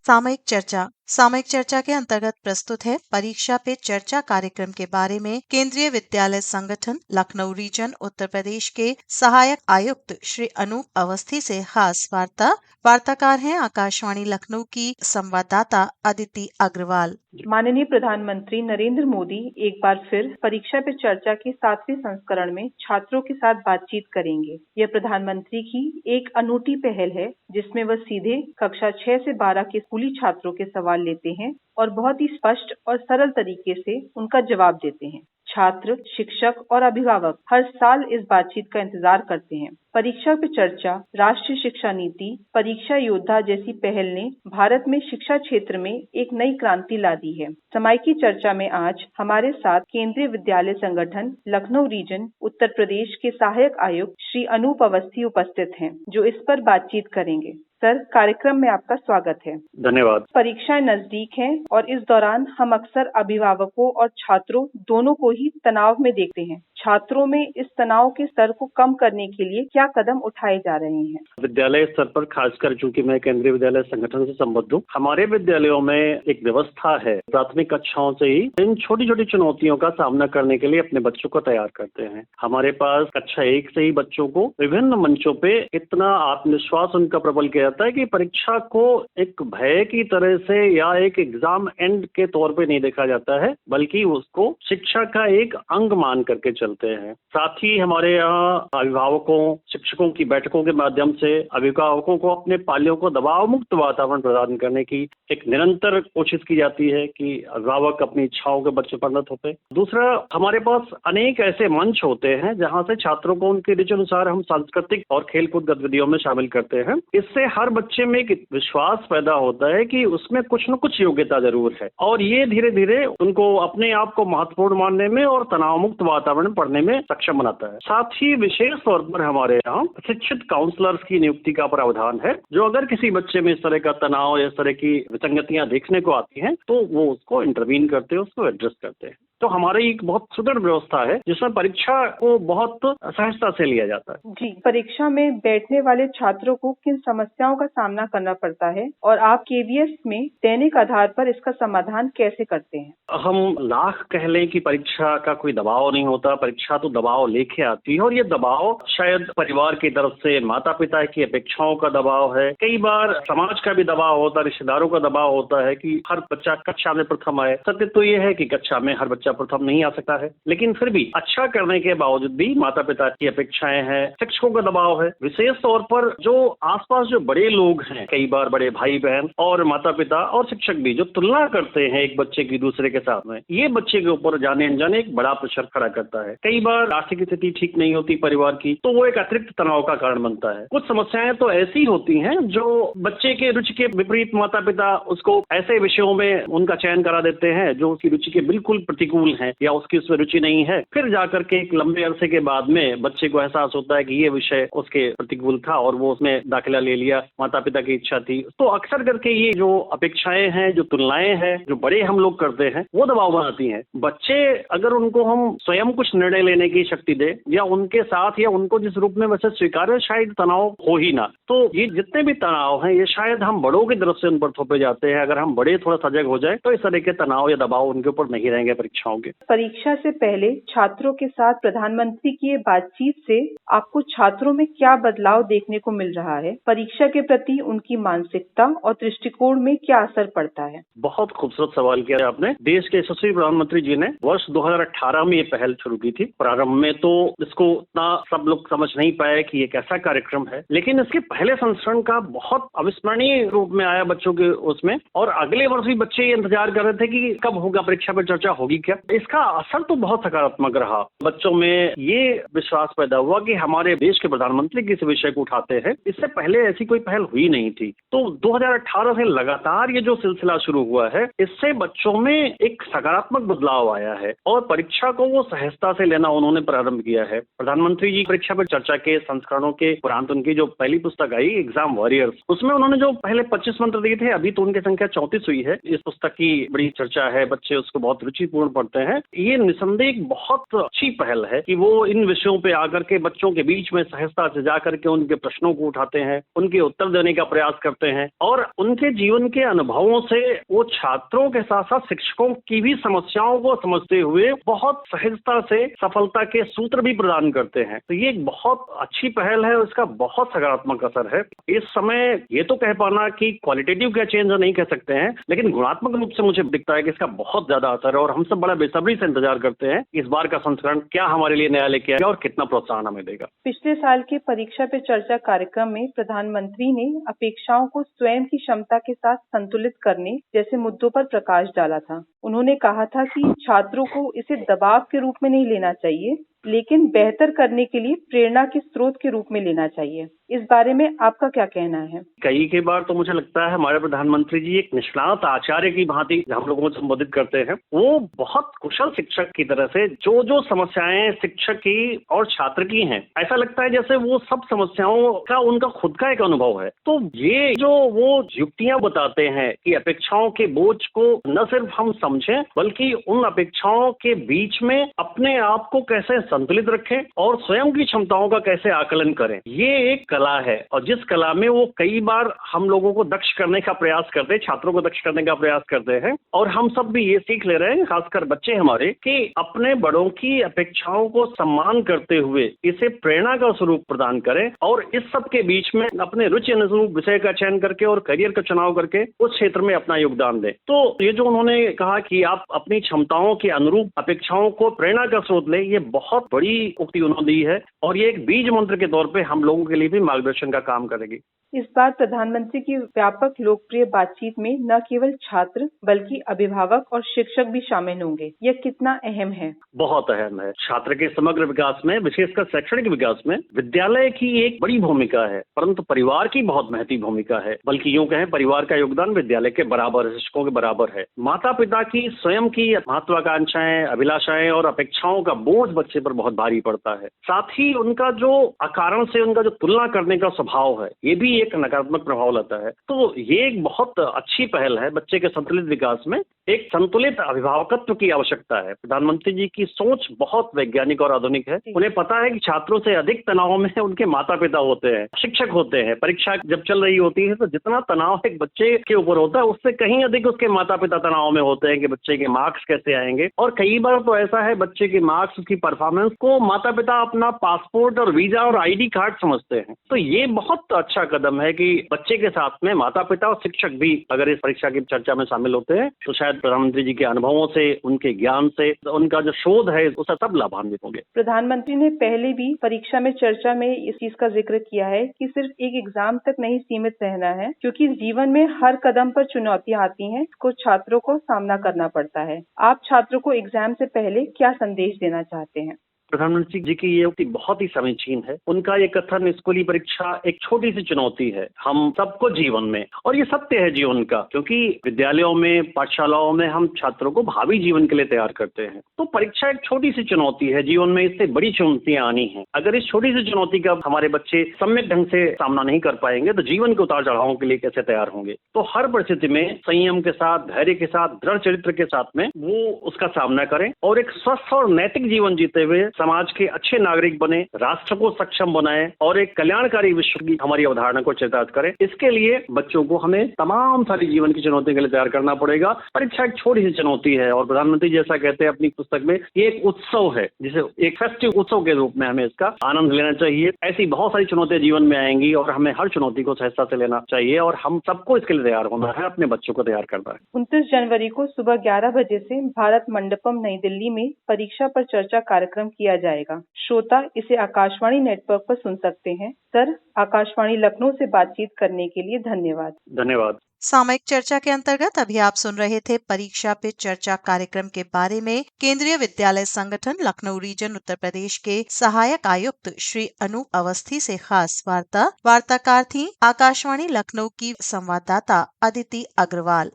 सामयिक चर्चा के अंतर्गत प्रस्तुत है परीक्षा पे चर्चा कार्यक्रम के बारे में केंद्रीय विद्यालय संगठन लखनऊ रीजन उत्तर प्रदेश के सहायक आयुक्त श्री अनूप अवस्थी से खास वार्ता। वार्ताकार हैं आकाशवाणी लखनऊ की संवाददाता अदिति अग्रवाल। माननीय प्रधानमंत्री नरेंद्र मोदी एक बार फिर परीक्षा पे चर्चा के 7वें संस्करण में छात्रों के साथ बातचीत करेंगे। यह प्रधानमंत्री की एक अनूठी पहल है जिसमें वह सीधे कक्षा 6 से 12 के स्कूली छात्रों के सवाल लेते हैं और बहुत ही स्पष्ट और सरल तरीके से उनका जवाब देते हैं। छात्र, शिक्षक और अभिभावक हर साल इस बातचीत का इंतजार करते हैं। परीक्षा पे चर्चा, राष्ट्रीय शिक्षा नीति, परीक्षा योद्धा जैसी पहल ने भारत में शिक्षा क्षेत्र में एक नई क्रांति ला दी है। सामयिक चर्चा में आज हमारे साथ केंद्रीय विद्यालय संगठन लखनऊ रीजन उत्तर प्रदेश के सहायक आयुक्त श्री अनूप अवस्थी उपस्थित हैं, जो इस पर बातचीत करेंगे। सर, कार्यक्रम में आपका स्वागत है। धन्यवाद। परीक्षाएं नजदीक हैं और इस दौरान हम अक्सर अभिभावकों और छात्रों दोनों को ही तनाव में देखते हैं। छात्रों में इस तनाव के स्तर को कम करने के लिए क्या कदम उठाए जा रहे हैं? विद्यालय स्तर पर खासकर चूंकि मैं केंद्रीय विद्यालय संगठन से संबद्ध हूँ, हमारे विद्यालयों में एक व्यवस्था है। प्राथमिक कक्षाओं से ही इन छोटी छोटी चुनौतियों का सामना करने के लिए अपने बच्चों को तैयार करते हैं। हमारे पास कक्षा 1 से ही बच्चों को विभिन्न मंचों पे इतना आत्मविश्वास उनका प्रबल किया जाता है कि परीक्षा को एक भय की तरह से या एक एग्जाम एंड के तौर पे नहीं देखा जाता है, बल्कि उसको शिक्षा का एक अंग मान करके चलते हैं। साथ ही हमारे यहाँ अभिभावकों, शिक्षकों की बैठकों के माध्यम से अभिभावकों को अपने पालियों को दबाव मुक्त वातावरण प्रदान करने की एक निरंतर कोशिश की जाती है कि अभिभावक अपनी इच्छाओं के बच्चे पर न थोपे। दूसरा, हमारे पास अनेक ऐसे मंच होते हैं जहाँ से छात्रों को उनके रुचि अनुसार हम सांस्कृतिक और खेलकूद गतिविधियों में शामिल करते हैं। इससे हर बच्चे में एक विश्वास पैदा होता है कि उसमें कुछ न कुछ योग्यता जरूर है और ये धीरे धीरे उनको अपने आप को महत्वपूर्ण मानने में और तनाव मुक्त वातावरण पढ़ने में सक्षम बनाता है। साथ ही विशेष तौर पर हमारे यहाँ शिक्षित काउंसलर्स की नियुक्ति का प्रावधान है, जो अगर किसी बच्चे में इस तरह का तनाव या इस तरह की विसंगतियां देखने को आती हैं तो वो उसको इंटरवीन करते हैं, उसको एड्रेस करते हैं। तो हमारी एक बहुत सुदृढ़ व्यवस्था है जिसमें परीक्षा को बहुत सहजता से लिया जाता है। जी, परीक्षा में बैठने वाले छात्रों को किन समस्याओं का सामना करना पड़ता है और आप केवीएस में दैनिक आधार पर इसका समाधान कैसे करते हैं? हम लाख कह लें कि परीक्षा का कोई दबाव नहीं होता। परीक्षा तो दबाव लेके आती है और ये दबाव शायद परिवार की तरफ से माता पिता की अपेक्षाओं का दबाव है, कई बार समाज का भी दबाव होता है, रिश्तेदारों का दबाव होता है कि हर बच्चा कक्षा में प्रथम आए। सत्य तो ये है कि कक्षा में हर बच्चा प्रथम नहीं आ सकता है, लेकिन फिर भी अच्छा करने के बावजूद भी माता पिता की अपेक्षाएं हैं, शिक्षकों का दबाव है। विशेष तौर पर जो आसपास जो बड़े लोग हैं, कई बार बड़े भाई बहन और माता पिता और शिक्षक भी जो तुलना करते हैं एक बच्चे की दूसरे के साथ में, ये बच्चे के ऊपर जाने अनजाने एक बड़ा प्रेशर खड़ा करता है। कई बार आर्थिक स्थिति ठीक नहीं होती परिवार की, तो वो एक अतिरिक्त तनाव का कारण बनता है। कुछ समस्याएं तो ऐसी होती हैं जो बच्चे के रुचि के विपरीत माता पिता उसको ऐसे विषयों में उनका चयन करा देते हैं जो उसकी रुचि के बिल्कुल प्रतिकूल है या उसकी उसमें रुचि नहीं है। फिर जाकर के एक लंबे अरसे के बाद में बच्चे को एहसास होता है कि ये विषय उसके प्रतिकूल था और वो उसमें दाखिला ले लिया, माता पिता की इच्छा थी। तो अक्सर करके ये जो अपेक्षाएं हैं, जो तुलनाएं हैं, जो बड़े हम लोग करते हैं, वो दबाव बनाती हैं। बच्चे अगर उनको हम स्वयं कुछ निर्णय लेने की शक्ति दे या उनके साथ या उनको जिस रूप में वैसे स्वीकार, शायद तनाव हो ही ना। तो ये जितने भी तनाव हैं ये शायद हम बड़ों की तरफ से उन पर थोपे जाते हैं। अगर हम बड़े थोड़ा सजग हो जाए तो इस तरह के तनाव या दबाव उनके ऊपर नहीं रहेंगे परीक्षाओं के। परीक्षा से पहले छात्रों के साथ प्रधानमंत्री की बातचीत से आपको छात्रों में क्या बदलाव देखने को मिल रहा है? परीक्षा के प्रति उनकी मानसिकता और दृष्टिकोण में क्या असर पड़ता है? बहुत खूबसूरत सवाल किया आपने। देश के यशस्वी प्रधानमंत्री जी ने वर्ष 2018 में ये पहल शुरू की थी। प्रारंभ में तो इसको उतना सब लोग समझ नहीं पाए कि ये कैसा कार्यक्रम है, लेकिन इसके पहले संस्करण का बहुत अविस्मरणीय रूप में आया बच्चों के उसमें, और अगले वर्ष भी बच्चे इंतजार कर रहे थे कि कब होगा, परीक्षा पर चर्चा होगी क्या। इसका असर तो बहुत सकारात्मक रहा। बच्चों में ये विश्वास पैदा हुआ कि हमारे देश के प्रधानमंत्री किस विषय को उठाते हैं। इससे पहले ऐसी कोई पहल हुई नहीं थी। तो 2018 से लगातार ये जो सिलसिला शुरू हुआ है, इससे बच्चों में एक सकारात्मक बदलाव आया है और परीक्षा को वो सहजता से लेना उन्होंने प्रारंभ किया है। प्रधानमंत्री जी परीक्षा पर चर्चा के संस्करणों के उपरांत उनकी जो पहली पुस्तक आई एग्जाम वॉरियर्स, उसमें उन्होंने जो पहले 25 मंत्र दिए थे, अभी तो उनकी संख्या 34 हुई है। इस पुस्तक की बड़ी चर्चा है, बच्चे उसको बहुत रुचिपूर्ण पढ़ते हैं। ये निसंदेह एक बहुत अच्छी पहल है कि वो इन विषयों पे आकर के बच्चों बच्चों के बीच में सहजता से जाकर के उनके प्रश्नों को उठाते हैं, उनके उत्तर देने का प्रयास करते हैं और उनके जीवन के अनुभवों से वो छात्रों के साथ साथ शिक्षकों की भी समस्याओं को समझते हुए बहुत सहजता से सफलता के सूत्र भी प्रदान करते हैं। तो ये एक बहुत अच्छी पहल है और इसका बहुत सकारात्मक असर है। इस समय ये तो कह पाना कि क्वालिटेटिव क्या चेंज नहीं कह सकते हैं, लेकिन गुणात्मक रूप से मुझे दिखता है कि इसका बहुत ज्यादा असर है और हम सब बड़ा बेसब्री से इंतजार करते हैं इस बार का संस्करण क्या हमारे लिए नया लेके आएगा और कितना प्रोत्साहन हमें देगा। पिछले साल के परीक्षा पे चर्चा कार्यक्रम में प्रधानमंत्री ने अपेक्षाओं को स्वयं की क्षमता के साथ संतुलित करने जैसे मुद्दों पर प्रकाश डाला था। उन्होंने कहा था कि छात्रों को इसे दबाव के रूप में नहीं लेना चाहिए, लेकिन बेहतर करने के लिए प्रेरणा के स्रोत के रूप में लेना चाहिए। इस बारे में आपका क्या कहना है? कई बार तो मुझे लगता है हमारे प्रधानमंत्री जी एक निष्णात आचार्य की भांति हम लोगों को संबोधित करते हैं। वो बहुत कुशल शिक्षक की तरह से जो समस्याएं शिक्षक की और छात्र की हैं, ऐसा लगता है जैसे वो सब समस्याओं का उनका खुद का एक अनुभव है। तो ये जो वो युक्तियां बताते हैं कि अपेक्षाओं के बोझ को न सिर्फ हम समझें बल्कि उन अपेक्षाओं के बीच में अपने आप को कैसे संतुलित रखें और स्वयं की क्षमताओं का कैसे आकलन करें, ये एक कला है। और जिस कला में वो कई बार हम लोगों को दक्ष करने का प्रयास करते हैं, छात्रों को दक्ष करने का प्रयास करते हैं और हम सब भी ये सीख ले रहे हैं, खासकर बच्चे हमारे, कि अपने बड़ों की अपेक्षाओं को सम्मान करते हुए इसे प्रेरणा का स्वरूप प्रदान करें और इस सब के बीच में अपने रुचि अनुरूप विषय का चयन करके और करियर का चुनाव करके उस क्षेत्र में अपना योगदान दें। तो ये जो उन्होंने कहा कि आप अपनी क्षमताओं के अनुरूप अपेक्षाओं को प्रेरणा का स्रोत लें, ये बहुत बड़ी उक्ति उन्होंने दी है और ये एक बीज मंत्र के तौर पे हम लोगों के लिए भी मार्गदर्शन का काम करेगी। इस बार प्रधानमंत्री की व्यापक लोकप्रिय बातचीत में न केवल छात्र बल्कि अभिभावक और शिक्षक भी शामिल होंगे। यह कितना अहम है? बहुत अहम है। छात्र के समग्र विकास में, विशेषकर शैक्षणिक विकास में विद्यालय की एक बड़ी भूमिका है, परंतु परिवार की बहुत महती भूमिका है। बल्कि यूं कहें परिवार का योगदान विद्यालय के बराबर, शिक्षकों के बराबर है। माता पिता की स्वयं की महत्वाकांक्षाएं, अभिलाषाएं और अपेक्षाओं का बोझ बच्चे पर बहुत भारी पड़ता है। साथ ही उनका जो अकारण से उनका जो तुलना करने का स्वभाव है, ये भी एक नकारात्मक प्रभाव लाता है। तो ये एक बहुत अच्छी पहल है। बच्चे के संतुलित विकास में एक संतुलित अभिभावकत्व की आवश्यकता है। प्रधानमंत्री जी की सोच बहुत वैज्ञानिक और आधुनिक है। उन्हें पता है कि छात्रों से अधिक तनाव में उनके माता पिता होते हैं, शिक्षक होते हैं। परीक्षा जब चल रही होती है तो जितना तनाव एक बच्चे के ऊपर होता है उससे कहीं अधिक उसके माता पिता तनाव में होते हैं कि बच्चे के मार्क्स कैसे आएंगे। और कई बार तो ऐसा है बच्चे के मार्क्स, उसकी परफॉर्मेंस को माता पिता अपना पासपोर्ट और वीजा और ID कार्ड समझते हैं। तो ये बहुत अच्छा कदम है कि बच्चे के साथ में माता पिता और शिक्षक भी अगर इस परीक्षा की चर्चा में शामिल होते हैं तो शायद प्रधानमंत्री जी के अनुभवों से, उनके ज्ञान से, उनका जो शोध है उससे सब लाभान्वित होंगे। प्रधानमंत्री ने पहले भी परीक्षा में चर्चा में इस चीज का जिक्र किया है कि सिर्फ एक एग्जाम तक नहीं सीमित रहना है, क्योंकि जीवन में हर कदम पर चुनौतियां आती हैं, इसको छात्रों को सामना करना पड़ता है। आप छात्रों को एग्जाम से पहले क्या संदेश देना चाहते हैं? प्रधानमंत्री जी की ये उक्ति बहुत ही समीचीन है। उनका ये कथन स्कूली परीक्षा एक छोटी सी चुनौती है हम सबको जीवन में, और ये सत्य है जीवन का, क्योंकि विद्यालयों में, पाठशालाओं में हम छात्रों को भावी जीवन के लिए तैयार करते हैं। तो परीक्षा एक छोटी सी चुनौती है जीवन में, इससे बड़ी चुनौतियां आनी हैं। अगर इस छोटी सी चुनौती का हमारे बच्चे सम्यक ढंग से सामना नहीं कर पाएंगे तो जीवन के उतार चढ़ावों के लिए कैसे तैयार होंगे। तो हर परिस्थिति में संयम के साथ, धैर्य के साथ, दृढ़ चरित्र के साथ में वो उसका सामना करें और एक स्वस्थ और नैतिक जीवन जीते हुए समाज के अच्छे नागरिक बने, राष्ट्र को सक्षम बनाएं और एक कल्याणकारी विश्व की हमारी अवधारणा को चरितार्थ करें। इसके लिए बच्चों को हमें तमाम सारी जीवन की चुनौतियों के लिए तैयार करना पड़ेगा। परीक्षा एक छोटी सी चुनौती है और प्रधानमंत्री जैसा कहते हैं अपनी पुस्तक में, ये एक उत्सव है, जिसे एक फेस्टिव उत्सव के रूप में हमें इसका आनंद लेना चाहिए। ऐसी बहुत सारी चुनौतियां जीवन में आएंगी और हमें हर चुनौती को सहजता से लेना चाहिए और हम सबको इसके लिए तैयार होना है, अपने बच्चों को तैयार करना है। 29 जनवरी को सुबह 11 बजे से भारत मंडपम नई दिल्ली में परीक्षा पर चर्चा कार्यक्रम किया जाएगा। श्रोता इसे आकाशवाणी नेटवर्क पर सुन सकते हैं। सर, आकाशवाणी लखनऊ से बातचीत करने के लिए धन्यवाद। धन्यवाद। सामयिक चर्चा के अंतर्गत अभी आप सुन रहे थे परीक्षा पे चर्चा कार्यक्रम के बारे में केंद्रीय विद्यालय संगठन लखनऊ रीजन उत्तर प्रदेश के सहायक आयुक्त श्री अनूप अवस्थी से खास वार्ता। वार्ताकार थी आकाशवाणी लखनऊ की संवाददाता अदिति अग्रवाल।